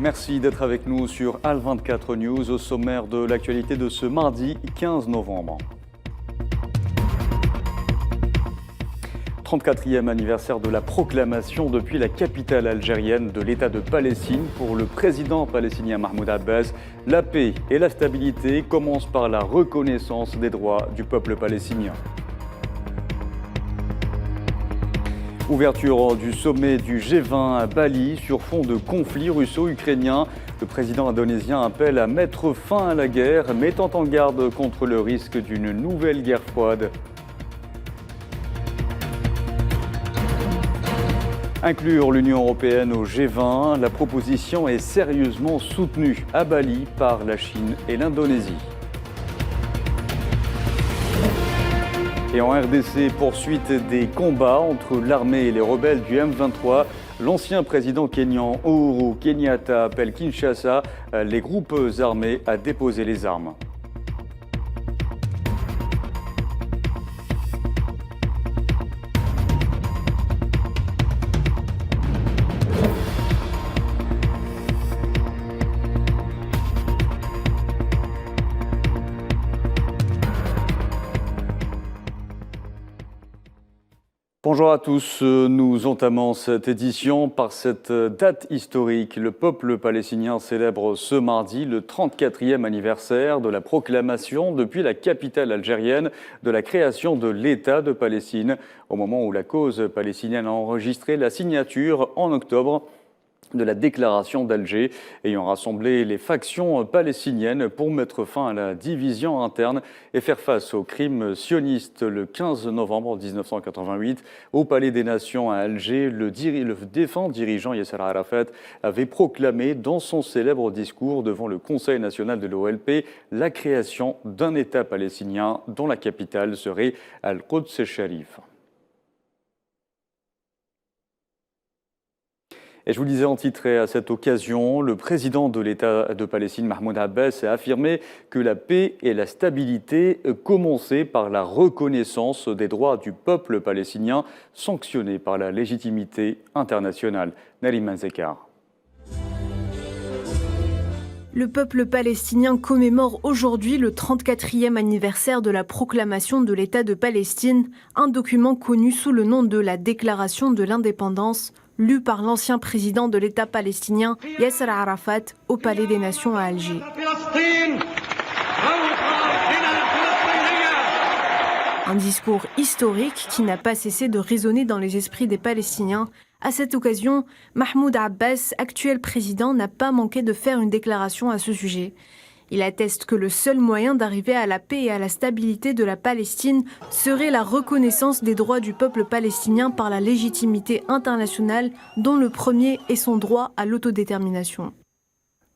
Merci d'être avec nous sur Al24 News au sommaire de l'actualité de ce mardi 15 novembre. 34e anniversaire de la proclamation depuis la capitale algérienne de l'État de Palestine. Pour le président palestinien Mahmoud Abbas, la paix et la stabilité commencent par la reconnaissance des droits du peuple palestinien. Ouverture du sommet du G20 à Bali sur fond de conflit russo-ukrainien. Le président indonésien appelle à mettre fin à la guerre, mettant en garde contre le risque d'une nouvelle guerre froide. Inclure l'Union européenne au G20, la proposition est sérieusement soutenue à Bali par la Chine et l'Indonésie. Et en RDC, poursuite des combats entre l'armée et les rebelles du M23. L'ancien président kényan Uhuru Kenyatta appelle Kinshasa les groupes armés à déposer les armes. Bonjour à tous, nous entamons cette édition par cette date historique. Le peuple palestinien célèbre ce mardi le 34e anniversaire de la proclamation depuis la capitale algérienne de la création de l'État de Palestine, au moment où la cause palestinienne a enregistré la signature en octobre de la déclaration d'Alger, ayant rassemblé les factions palestiniennes pour mettre fin à la division interne et faire face aux crimes sionistes. Le 15 novembre 1988, au Palais des Nations à Alger, le défunt dirigeant Yasser Arafat avait proclamé dans son célèbre discours devant le Conseil national de l'OLP la création d'un État palestinien dont la capitale serait Al-Quds Sharif. Et je vous le disais en titre à cette occasion, le président de l'État de Palestine, Mahmoud Abbas, a affirmé que la paix et la stabilité commençaient par la reconnaissance des droits du peuple palestinien, sanctionnés par la légitimité internationale. Nariman Zekar. Le peuple palestinien commémore aujourd'hui le 34e anniversaire de la proclamation de l'État de Palestine, un document connu sous le nom de la Déclaration de l'indépendance, lu par l'ancien président de l'État palestinien Yasser Arafat au Palais des Nations à Alger. Un discours historique qui n'a pas cessé de résonner dans les esprits des Palestiniens. À cette occasion, Mahmoud Abbas, actuel président, n'a pas manqué de faire une déclaration à ce sujet. Il atteste que le seul moyen d'arriver à la paix et à la stabilité de la Palestine serait la reconnaissance des droits du peuple palestinien par la légitimité internationale, dont le premier est son droit à l'autodétermination.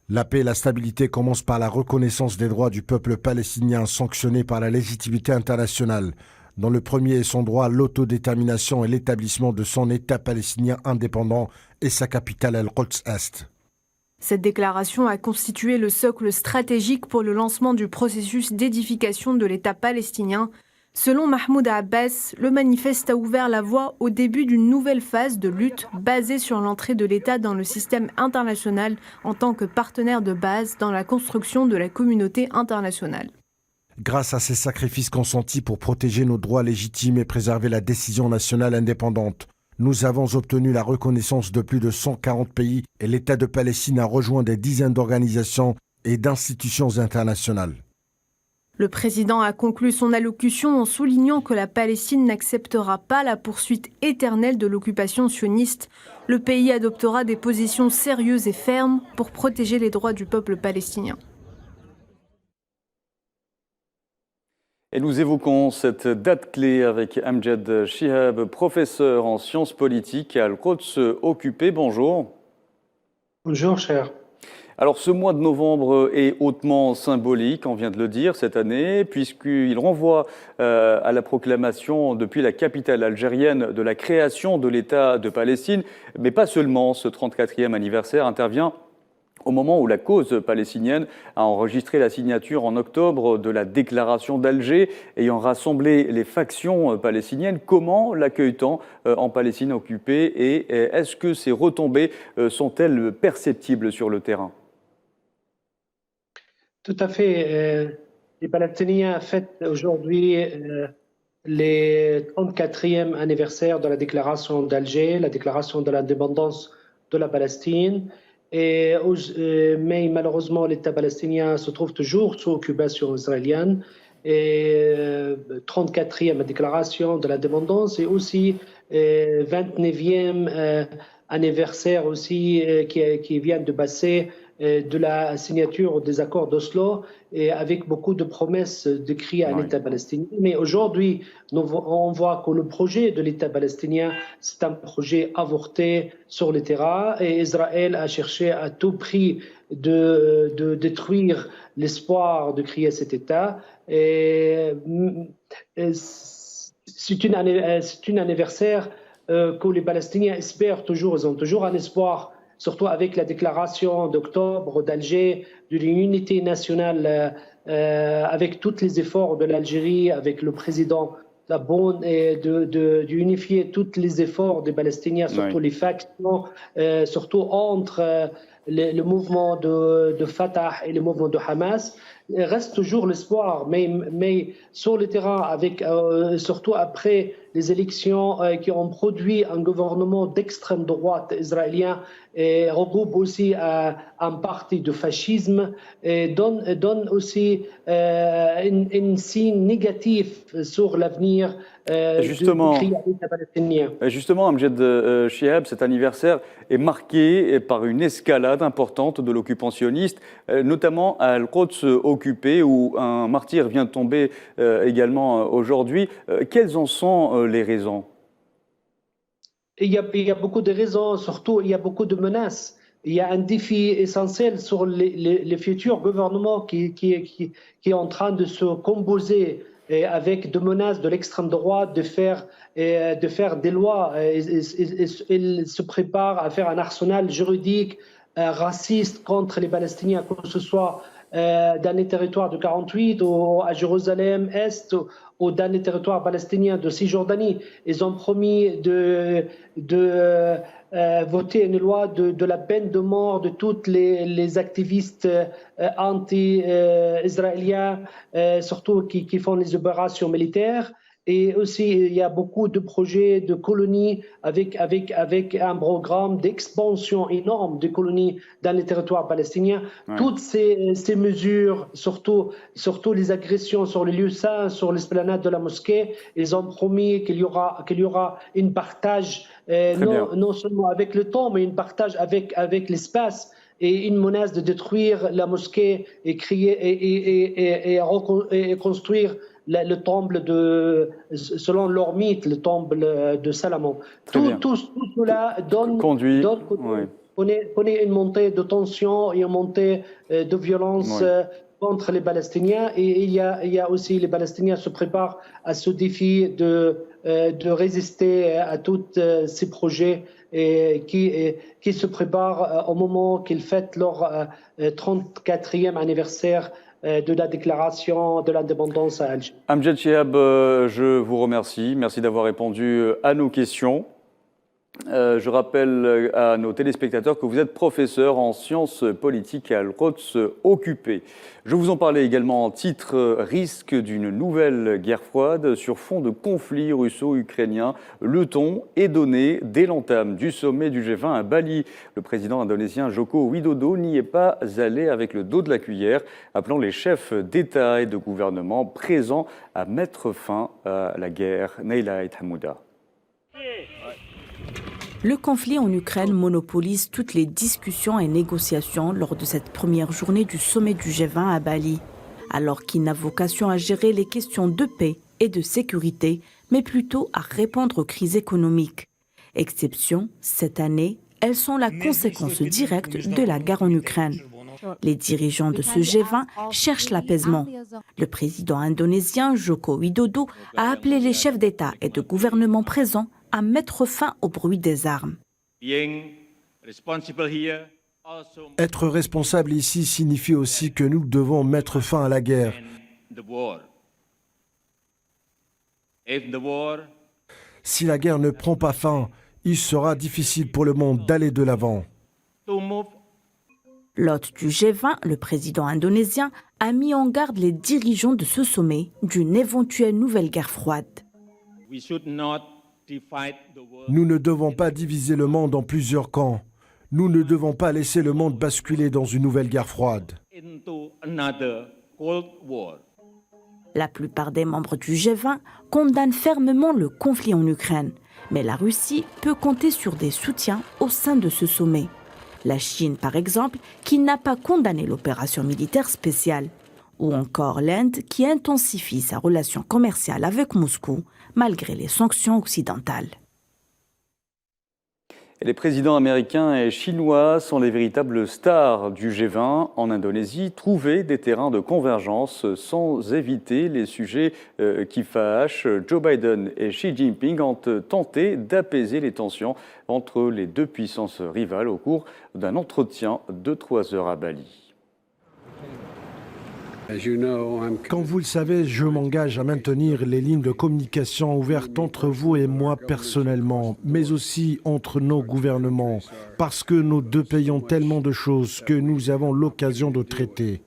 La paix et la stabilité commencent par la reconnaissance des droits du peuple palestinien sanctionnés par la légitimité internationale, dont le premier est son droit à l'autodétermination et l'établissement de son État palestinien indépendant et sa capitale Al-Quds Est. Cette déclaration a constitué le socle stratégique pour le lancement du processus d'édification de l'État palestinien. Selon Mahmoud Abbas, le manifeste a ouvert la voie au début d'une nouvelle phase de lutte basée sur l'entrée de l'État dans le système international en tant que partenaire de base dans la construction de la communauté internationale. Grâce à ces sacrifices consentis pour protéger nos droits légitimes et préserver la décision nationale indépendante, nous avons obtenu la reconnaissance de plus de 140 pays et l'État de Palestine a rejoint des dizaines d'organisations et d'institutions internationales. Le président a conclu son allocution en soulignant que la Palestine n'acceptera pas la poursuite éternelle de l'occupation sioniste. Le pays adoptera des positions sérieuses et fermes pour protéger les droits du peuple palestinien. Et nous évoquons cette date clé avec Amjad Shihab, professeur en sciences politiques à Al-Quds occupé. Bonjour. Bonjour, cher. Alors ce mois de novembre est hautement symbolique, on vient de le dire, cette année, puisqu'il renvoie à la proclamation depuis la capitale algérienne de la création de l'État de Palestine. Mais pas seulement, ce 34e anniversaire intervient au moment où la cause palestinienne a enregistré la signature en octobre de la déclaration d'Alger ayant rassemblé les factions palestiniennes. Comment l'accueille-t-on en Palestine occupée et est-ce que ces retombées sont-elles perceptibles sur le terrain? Tout à fait. Les Palestiniens fêtent aujourd'hui les 34e anniversaire de la déclaration d'Alger, la déclaration de l'indépendance de la Palestine. Mais malheureusement, l'État palestinien se trouve toujours sous occupation israélienne. Et 34e déclaration de l'indépendance et aussi 29e anniversaire aussi qui vient de passer de la signature des accords d'Oslo et avec beaucoup de promesses de créer un État palestinien. Mais aujourd'hui, on voit que le projet de l'État palestinien, c'est un projet avorté sur le terrain et Israël a cherché à tout prix de détruire l'espoir de créer cet État. C'est un anniversaire que les Palestiniens espèrent toujours, ils ont toujours un espoir, surtout avec la déclaration d'octobre d'Alger, de l'unité nationale, avec tous les efforts de l'Algérie, avec le président Tebboune, et d'unifier tous les efforts des Palestiniens, surtout les factions, surtout entre le mouvement de Fatah et le mouvement de Hamas. Il reste toujours l'espoir, mais sur le terrain, avec, surtout après les élections qui ont produit un gouvernement d'extrême droite israélien et regroupe aussi un parti de fascisme et donne aussi un signe négatif sur l'avenir Justement, Amjad Chihab, cet anniversaire est marqué par une escalade importante de l'occupant sioniste, notamment à Al-Quds occupé, où un martyr vient de tomber également aujourd'hui. Quelles en sont les raisons? Il y a beaucoup de raisons, surtout il y a beaucoup de menaces. Il y a un défi essentiel sur les futurs gouvernements qui est en train de se composer avec des menaces de l'extrême droite de faire des lois. Ils se préparent à faire un arsenal juridique raciste contre les Palestiniens, que ce soit dans les territoires de 48 ou à Jérusalem-Est ou dans les territoires palestiniens de Cisjordanie. Ils ont promis de voter une loi de la peine de mort de tous les activistes anti-israéliens, surtout qui font les opérations militaires. Et aussi, il y a beaucoup de projets de colonies avec un programme d'expansion énorme de colonies dans les territoires palestiniens. Ouais. Toutes ces mesures, surtout les agressions sur les lieux saints, sur l'esplanade de la mosquée, ils ont promis qu'il y aura un partage, non seulement avec le temps, mais un partage avec l'espace. Et une menace de détruire la mosquée et construire le temple selon leur mythe, le temple de Salomon. Tout cela connaît une montée de tension et une montée de violence contre les Palestiniens. Et il y a aussi, les Palestiniens se préparent à ce défi de résister à tous ces projets et qui se préparent au moment qu'ils fêtent leur 34e anniversaire de la déclaration de l'indépendance à Alger. Amjad Chihab, je vous remercie. Merci d'avoir répondu à nos questions. Je rappelle à nos téléspectateurs que vous êtes professeur en sciences politiques à Al-Quds occupé. Je vous en parlais également en titre « Risque d'une nouvelle guerre froide sur fond de conflit russo-ukrainien ». Le ton est donné dès l'entame du sommet du G20 à Bali. Le président indonésien Joko Widodo n'y est pas allé avec le dos de la cuillère, appelant les chefs d'État et de gouvernement présents à mettre fin à la guerre. Neila Hamouda. Le conflit en Ukraine monopolise toutes les discussions et négociations lors de cette première journée du sommet du G20 à Bali, alors qu'il n'a vocation à gérer les questions de paix et de sécurité, mais plutôt à répondre aux crises économiques. Exception, cette année, elles sont la conséquence directe de la guerre en Ukraine. Les dirigeants de ce G20 cherchent l'apaisement. Le président indonésien Joko Widodo a appelé les chefs d'État et de gouvernement présents à mettre fin au bruit des armes. Être responsable ici signifie aussi que nous devons mettre fin à la guerre. Si la guerre ne prend pas fin, il sera difficile pour le monde d'aller de l'avant. L'hôte du G20, le président indonésien, a mis en garde les dirigeants de ce sommet d'une éventuelle nouvelle guerre froide. Nous ne devons pas diviser le monde en plusieurs camps. Nous ne devons pas laisser le monde basculer dans une nouvelle guerre froide. La plupart des membres du G20 condamnent fermement le conflit en Ukraine, mais la Russie peut compter sur des soutiens au sein de ce sommet. La Chine, par exemple, qui n'a pas condamné l'opération militaire spéciale, ou encore l'Inde qui intensifie sa relation commerciale avec Moscou malgré les sanctions occidentales. Et les présidents américains et chinois sont les véritables stars du G20 en Indonésie. Trouver des terrains de convergence sans éviter les sujets qui fâchent. Joe Biden et Xi Jinping ont tenté d'apaiser les tensions entre les deux puissances rivales au cours d'un entretien de 3 heures à Bali. Comme vous le savez, je m'engage à maintenir les lignes de communication ouvertes entre vous et moi personnellement, mais aussi entre nos gouvernements, parce que nos deux pays ont tellement de choses que nous avons l'occasion de traiter.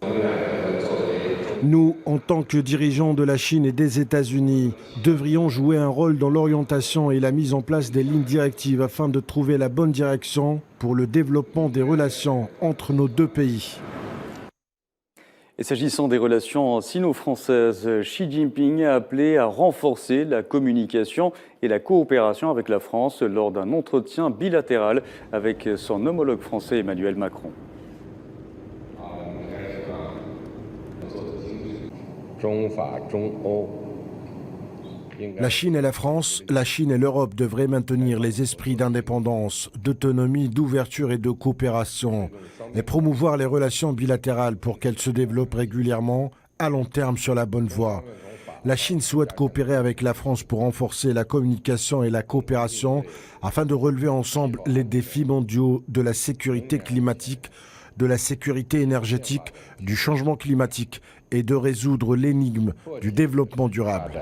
Nous, en tant que dirigeants de la Chine et des États-Unis, devrions jouer un rôle dans l'orientation et la mise en place des lignes directives afin de trouver la bonne direction pour le développement des relations entre nos deux pays. Et s'agissant des relations sino-françaises, Xi Jinping a appelé à renforcer la communication et la coopération avec la France lors d'un entretien bilatéral avec son homologue français Emmanuel Macron. La Chine et la France, la Chine et l'Europe devraient maintenir les esprits d'indépendance, d'autonomie, d'ouverture et de coopération et promouvoir les relations bilatérales pour qu'elles se développent régulièrement à long terme sur la bonne voie. La Chine souhaite coopérer avec la France pour renforcer la communication et la coopération afin de relever ensemble les défis mondiaux de la sécurité climatique, de la sécurité énergétique, du changement climatique et de résoudre l'énigme du développement durable.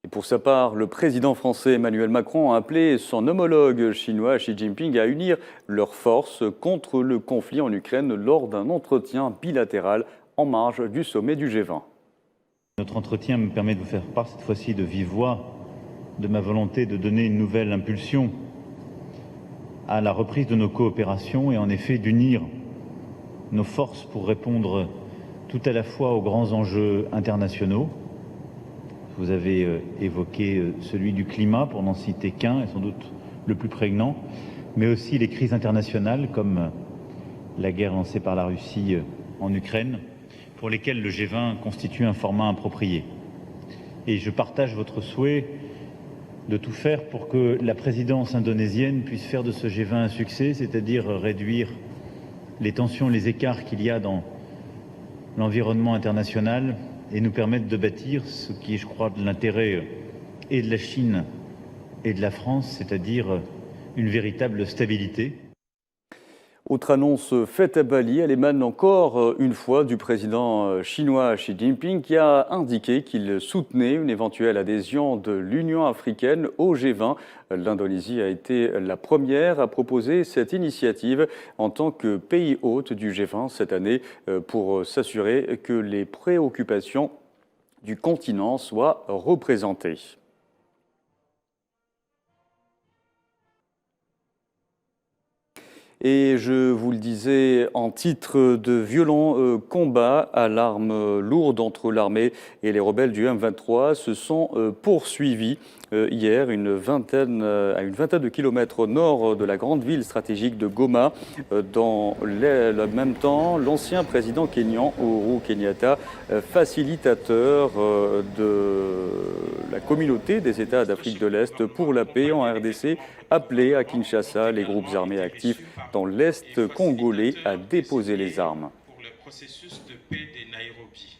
Et pour sa part, le président français Emmanuel Macron a appelé son homologue chinois Xi Jinping à unir leurs forces contre le conflit en Ukraine lors d'un entretien bilatéral en marge du sommet du G20. Notre entretien me permet de vous faire part cette fois-ci de vive voix de ma volonté de donner une nouvelle impulsion à la reprise de nos coopérations et en effet d'unir nos forces pour répondre tout à la fois aux grands enjeux internationaux. Vous avez évoqué celui du climat, pour n'en citer qu'un, et sans doute le plus prégnant, mais aussi les crises internationales comme la guerre lancée par la Russie en Ukraine, pour lesquelles le G20 constitue un format approprié. Et je partage votre souhait de tout faire pour que la présidence indonésienne puisse faire de ce G20 un succès, c'est-à-dire réduire les tensions, les écarts qu'il y a dans l'environnement international et nous permettre de bâtir ce qui est, je crois, de l'intérêt et de la Chine et de la France, c'est-à-dire une véritable stabilité. Autre annonce faite à Bali, elle émane encore une fois du président chinois Xi Jinping qui a indiqué qu'il soutenait une éventuelle adhésion de l'Union africaine au G20. L'Indonésie a été la première à proposer cette initiative en tant que pays hôte du G20 cette année pour s'assurer que les préoccupations du continent soient représentées. Et je vous le disais, en titre de violents combats à l'arme lourde entre l'armée et les rebelles du M23 se sont poursuivis hier à une vingtaine de kilomètres au nord de la grande ville stratégique de Goma. Dans le même temps, l'ancien président kényan Uhuru Kenyatta, facilitateur de la communauté des États d'Afrique de l'Est pour la paix en RDC, appelé à Kinshasa les groupes armés actifs dans l'Est congolais à déposer les armes. Pour le processus de paix de Nairobi.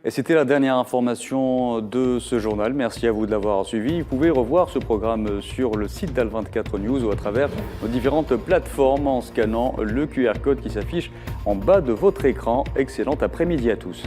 Et c'était la dernière information de ce journal. Merci à vous de l'avoir suivi. Vous pouvez revoir ce programme sur le site d'Al24 News ou à travers nos différentes plateformes en scannant le QR code qui s'affiche en bas de votre écran. Excellent après-midi à tous.